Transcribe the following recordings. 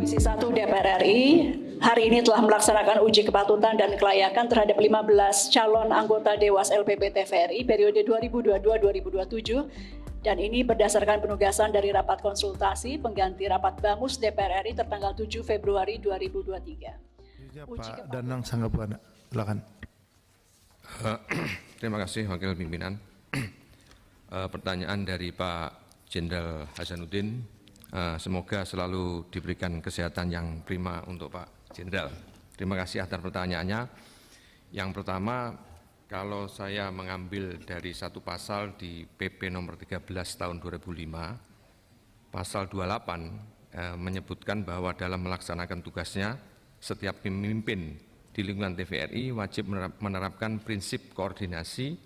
Komisi 1 DPR RI hari ini telah melaksanakan uji kepatutan dan kelayakan terhadap 15 calon anggota Dewas LPP TVRI periode 2022-2027 dan ini berdasarkan penugasan dari rapat konsultasi pengganti rapat Bamus DPR RI tertanggal 7 Februari 2023. Pak Danang Sanggabuana, silakan. Terima kasih Wakil Pimpinan. Pertanyaan dari Pak Jenderal Hasanuddin. Semoga selalu diberikan kesehatan yang prima untuk Pak Jenderal. Terima kasih atas pertanyaannya. Yang pertama, kalau saya mengambil dari satu pasal di PP nomor 13 tahun 2005, pasal 28 menyebutkan bahwa dalam melaksanakan tugasnya, setiap pemimpin di lingkungan TVRI wajib menerapkan prinsip koordinasi,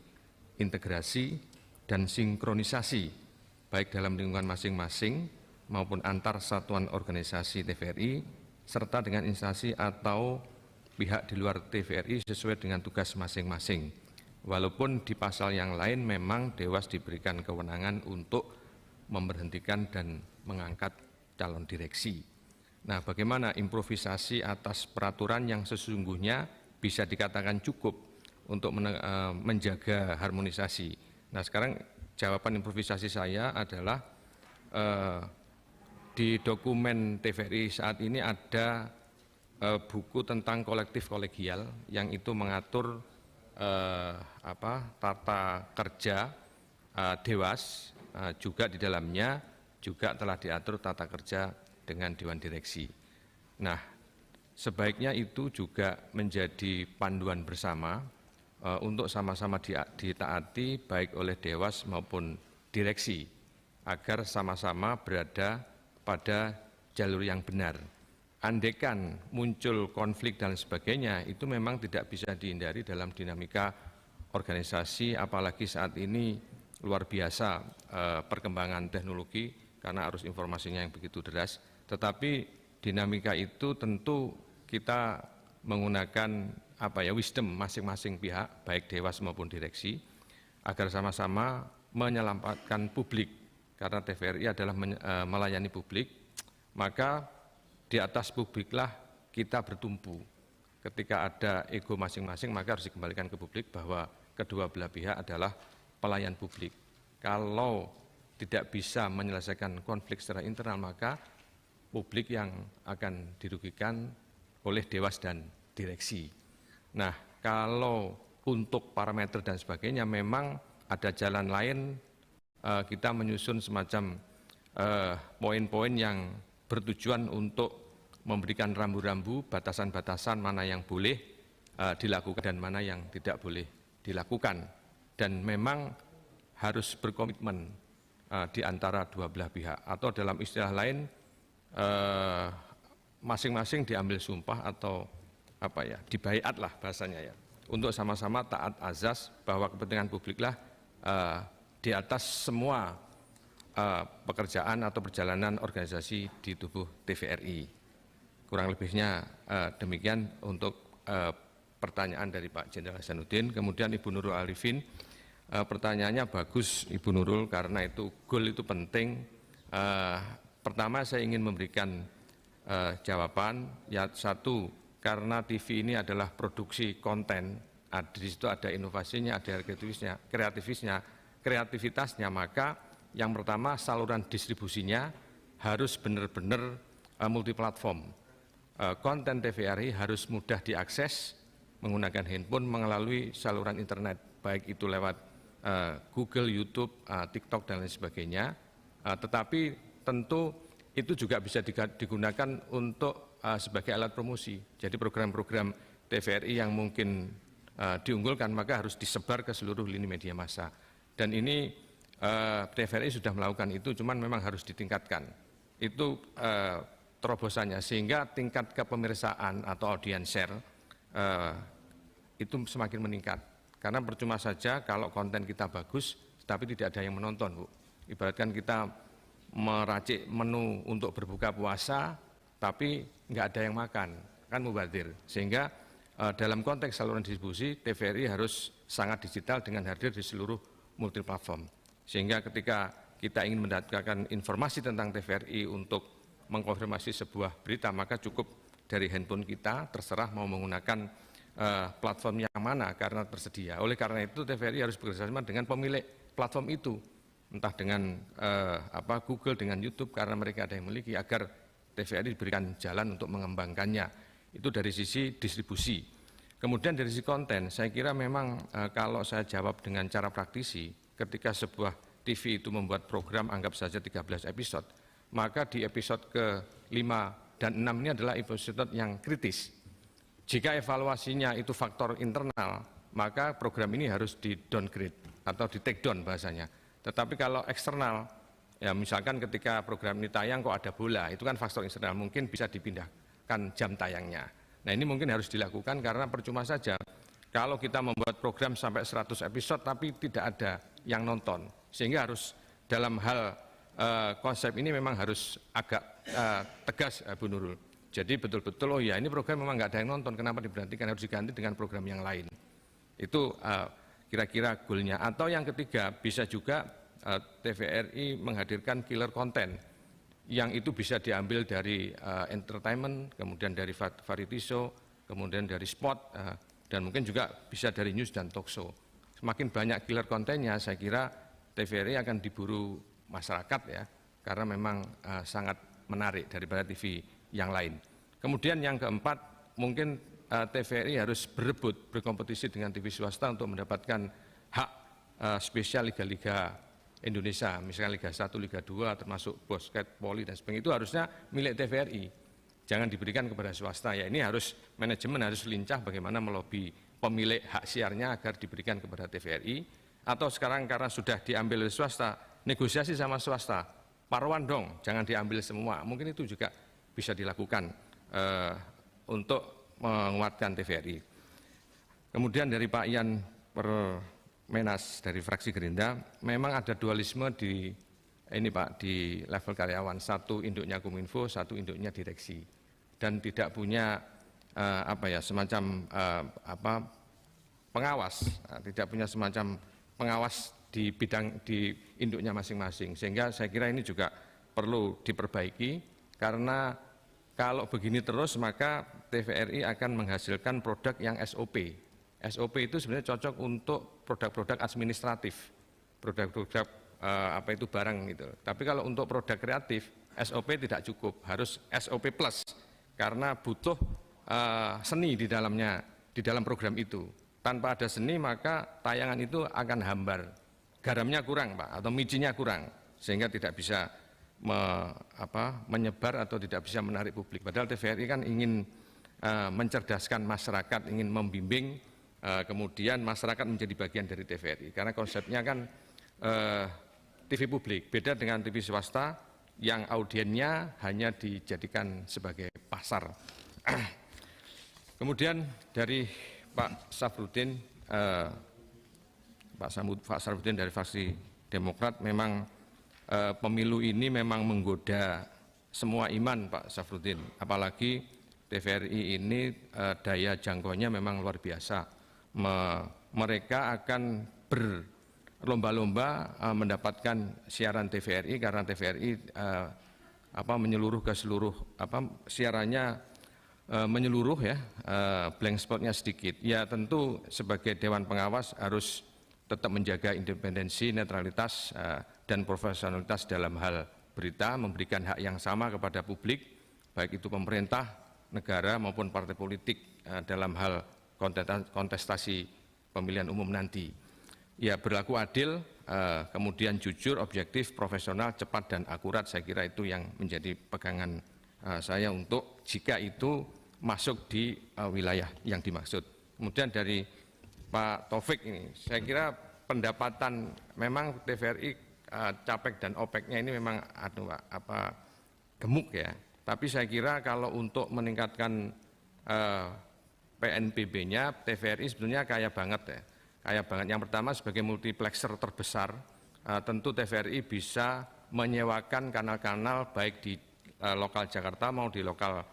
integrasi, dan sinkronisasi, baik dalam lingkungan masing-masing maupun antar satuan organisasi TVRI, serta dengan instansi atau pihak di luar TVRI sesuai dengan tugas masing-masing. Walaupun di pasal yang lain memang Dewas diberikan kewenangan untuk memberhentikan dan mengangkat calon direksi. Nah, bagaimana improvisasi atas peraturan yang sesungguhnya bisa dikatakan cukup untuk menjaga harmonisasi. Nah, sekarang jawaban improvisasi saya adalah di dokumen TVRI saat ini ada buku tentang kolektif kolegial yang itu mengatur tata kerja Dewas, juga di dalamnya juga telah diatur tata kerja dengan Dewan Direksi. Nah, sebaiknya itu juga menjadi panduan bersama untuk sama-sama ditaati baik oleh Dewas maupun direksi agar sama-sama berada pada jalur yang benar. Andaikan muncul konflik dan sebagainya, itu memang tidak bisa dihindari dalam dinamika organisasi, apalagi saat ini luar biasa perkembangan teknologi karena arus informasinya yang begitu deras. Tetapi dinamika itu tentu kita menggunakan wisdom masing-masing pihak, baik Dewas maupun direksi, agar sama-sama menyelamatkan publik. Karena TVRI adalah melayani publik, maka di atas publiklah kita bertumpu. Ketika ada ego masing-masing, maka harus dikembalikan ke publik bahwa kedua belah pihak adalah pelayan publik. Kalau tidak bisa menyelesaikan konflik secara internal, maka publik yang akan dirugikan oleh Dewas dan direksi. Nah, kalau untuk parameter dan sebagainya memang ada jalan lain. Kita menyusun semacam poin-poin yang bertujuan untuk memberikan rambu-rambu, batasan-batasan mana yang boleh dilakukan dan mana yang tidak boleh dilakukan. Dan memang harus berkomitmen di antara dua belah pihak. Atau dalam istilah lain, masing-masing diambil sumpah atau dibaiat lah bahasanya ya. Untuk sama-sama taat azas bahwa kepentingan publiklah di atas semua pekerjaan atau perjalanan organisasi di tubuh TVRI. Kurang lebihnya demikian untuk pertanyaan dari Pak Jenderal Hasanuddin. Kemudian Ibu Nurul Arifin, pertanyaannya bagus Ibu Nurul karena itu goal itu penting. Pertama saya ingin memberikan jawaban, ya satu, karena TV ini adalah produksi konten, di situ ada inovasinya, ada kreativitasnya, maka yang pertama saluran distribusinya harus benar-benar multiplatform. Konten TVRI harus mudah diakses menggunakan handphone melalui saluran internet, baik itu lewat Google, YouTube, TikTok, dan lain sebagainya. Tetapi tentu itu juga bisa digunakan untuk sebagai alat promosi. Jadi program-program TVRI yang mungkin diunggulkan maka harus disebar ke seluruh lini media massa. Dan ini TVRI sudah melakukan itu, cuman memang harus ditingkatkan. Itu terobosannya, sehingga tingkat kepemirsaan atau audience share itu semakin meningkat. Karena percuma saja kalau konten kita bagus, tapi tidak ada yang menonton, Bu. Ibaratkan kita meracik menu untuk berbuka puasa, tapi nggak ada yang makan, kan mubazir. Sehingga dalam konteks saluran distribusi, TVRI harus sangat digital dengan hadir di seluruh multiplatform. Sehingga ketika kita ingin mendapatkan informasi tentang TVRI untuk mengkonfirmasi sebuah berita, maka cukup dari handphone kita, terserah mau menggunakan platform yang mana karena tersedia. Oleh karena itu TVRI harus bekerjasama dengan pemilik platform itu, entah dengan Google, dengan YouTube, karena mereka ada yang memiliki, agar TVRI diberikan jalan untuk mengembangkannya. Itu dari sisi distribusi. Kemudian dari sisi konten, saya kira memang kalau saya jawab dengan cara praktisi, ketika sebuah TV itu membuat program, anggap saja 13 episode, maka di episode ke-5 dan 6 ini adalah episode yang kritis. Jika evaluasinya itu faktor internal, maka program ini harus di-downgrade atau di-take down bahasanya. Tetapi kalau eksternal, ya misalkan ketika program ini tayang kok ada bola, itu kan faktor eksternal, mungkin bisa dipindahkan jam tayangnya. Nah ini mungkin harus dilakukan karena percuma saja kalau kita membuat program sampai 100 episode tapi tidak ada yang nonton. Sehingga harus dalam hal konsep ini memang harus agak tegas, Bu Nurul. Jadi betul-betul, oh ya ini program memang nggak ada yang nonton, kenapa diberhentikan, harus diganti dengan program yang lain. Itu kira-kira goalnya. Atau yang ketiga, bisa juga TVRI menghadirkan killer content yang itu bisa diambil dari entertainment, kemudian dari variety show, kemudian dari sport, dan mungkin juga bisa dari news dan talk show. Semakin banyak killer kontennya, saya kira TVRI akan diburu masyarakat ya, karena memang sangat menarik daripada TV yang lain. Kemudian yang keempat, mungkin TVRI harus berebut, berkompetisi dengan TV swasta untuk mendapatkan hak spesial liga-liga Indonesia, misalnya Liga 1, Liga 2, termasuk basket, voli, dan sebagainya, itu harusnya milik TVRI. Jangan diberikan kepada swasta. Ya ini harus, manajemen harus lincah bagaimana melobi pemilik hak siarnya agar diberikan kepada TVRI. Atau sekarang karena sudah diambil oleh swasta, negosiasi sama swasta, paruan dong, jangan diambil semua. Mungkin itu juga bisa dilakukan untuk menguatkan TVRI. Kemudian dari Pak Ian Menas dari fraksi Gerindra, memang ada dualisme di di level karyawan, satu induknya Kominfo, satu induknya direksi, dan tidak punya semacam pengawas, tidak punya semacam pengawas di bidang di induknya masing-masing, sehingga saya kira ini juga perlu diperbaiki, karena kalau begini terus maka TVRI akan menghasilkan produk yang SOP. SOP itu sebenarnya cocok untuk produk-produk administratif, produk-produk barang gitu. Tapi kalau untuk produk kreatif, SOP tidak cukup, harus SOP plus, karena butuh seni di dalamnya, di dalam program itu. Tanpa ada seni maka tayangan itu akan hambar, garamnya kurang Pak, atau micinnya kurang, sehingga tidak bisa menyebar atau tidak bisa menarik publik. Padahal TVRI kan ingin mencerdaskan masyarakat, ingin membimbing, kemudian masyarakat menjadi bagian dari TVRI, karena konsepnya kan TV publik, beda dengan TV swasta yang audiennya hanya dijadikan sebagai pasar. Kemudian dari Pak Safruddin, Pak Safruddin dari fraksi Demokrat, memang pemilu ini memang menggoda semua iman Pak Safruddin, apalagi TVRI ini daya jangkaunya memang luar biasa. Mereka akan berlomba-lomba mendapatkan siaran TVRI, karena TVRI menyeluruh ke seluruh siarannya menyeluruh ya, blank spotnya sedikit. Ya tentu sebagai Dewan Pengawas harus tetap menjaga independensi, netralitas dan profesionalitas dalam hal berita, memberikan hak yang sama kepada publik, baik itu pemerintah, negara maupun partai politik dalam hal kontestasi pemilihan umum nanti. Ya berlaku adil, kemudian jujur, objektif, profesional, cepat dan akurat, saya kira itu yang menjadi pegangan saya untuk jika itu masuk di wilayah yang dimaksud. Kemudian dari Pak Taufik ini, saya kira pendapatan memang TVRI capek dan opeknya ini memang gemuk ya. Tapi saya kira kalau untuk meningkatkan PNBP-nya, TVRI sebetulnya kaya banget ya. Kaya banget. Yang pertama sebagai multiplexer terbesar, tentu TVRI bisa menyewakan kanal-kanal baik di lokal Jakarta maupun di lokal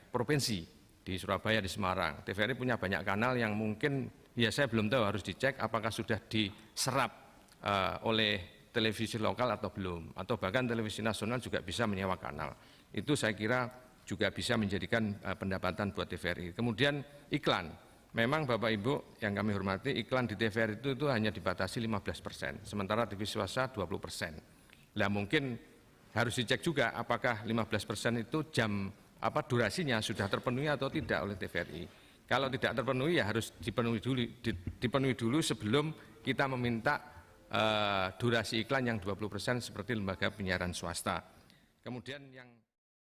provinsi, di Surabaya, di Semarang. TVRI punya banyak kanal yang mungkin ya saya belum tahu, harus dicek apakah sudah diserap oleh televisi lokal atau belum, atau bahkan televisi nasional juga bisa menyewa kanal. Itu saya kira juga bisa menjadikan pendapatan buat TVRI. Kemudian iklan, memang Bapak Ibu yang kami hormati, iklan di TVRI itu hanya dibatasi 15%, sementara TV swasta 20%. Nah mungkin harus dicek juga apakah 15% itu durasinya sudah terpenuhi atau tidak oleh TVRI. Kalau tidak terpenuhi ya harus dipenuhi dulu sebelum kita meminta durasi iklan yang 20% seperti lembaga penyiaran swasta. Kemudian yang